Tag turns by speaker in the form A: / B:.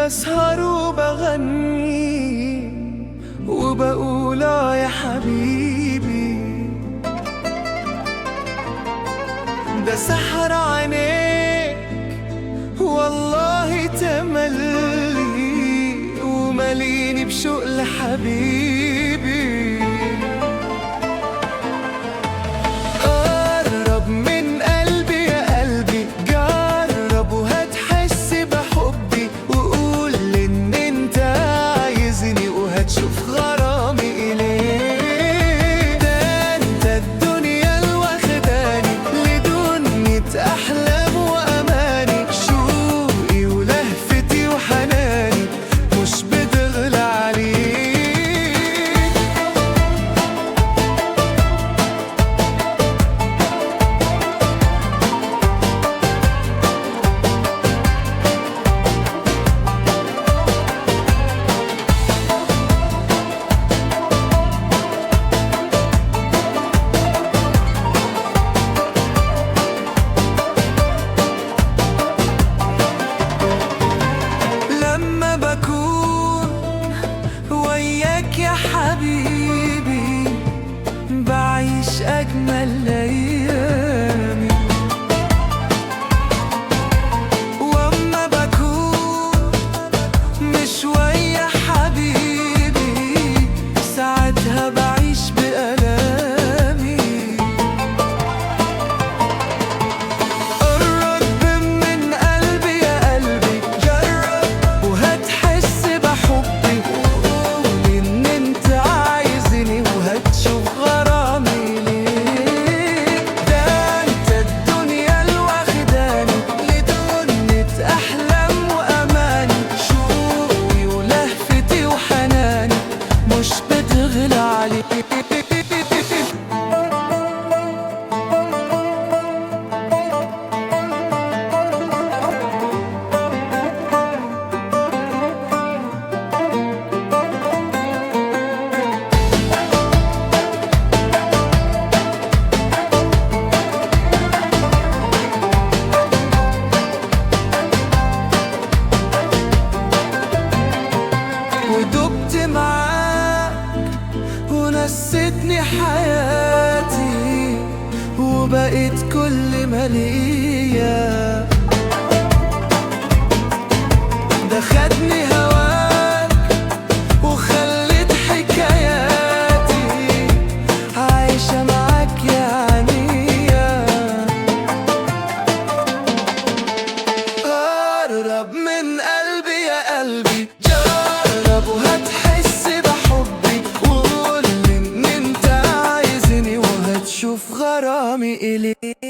A: بسهر وبغني وبقول يا حبيبي، ده سحر عينيك والله تملي ومليني بشوق لحبيبي. قرب من قلبي يا قلبي، جرب وهتحس بحبي، وقول ان انت عايزني وهتشوف غرامي إليك. ده انت الدنيا الواخداني لدنيا أحلام وأماني، شوقي ولهفتي وحناني مش بتغلى عليك. لما بكون وياك يا حبيبي بعيش أجمل أيامي، وأما بكون مش ويا حبيبي ساعتها بعيش بألامي. قرب من قلبي يا قلبي، جرب وهتحس بحبي، وقول ان انت عايزني وهتشوف غرامي ليك. ده انت الدنيا الواخداني لدنيا احلام واماني، شوقي ولهفتي وحناني مش بتغلى عليك. ودبت معاك ونسيتني حياتي وبقيت كل ما ليا، ده خدني هواك وخلت حكاياتي عايشة معاك يا عينيا. قرب من قلبي يا قلبي، جرب وهتحس بحبي، وقول ان انت عايزني وهتشوف غرامي إليك.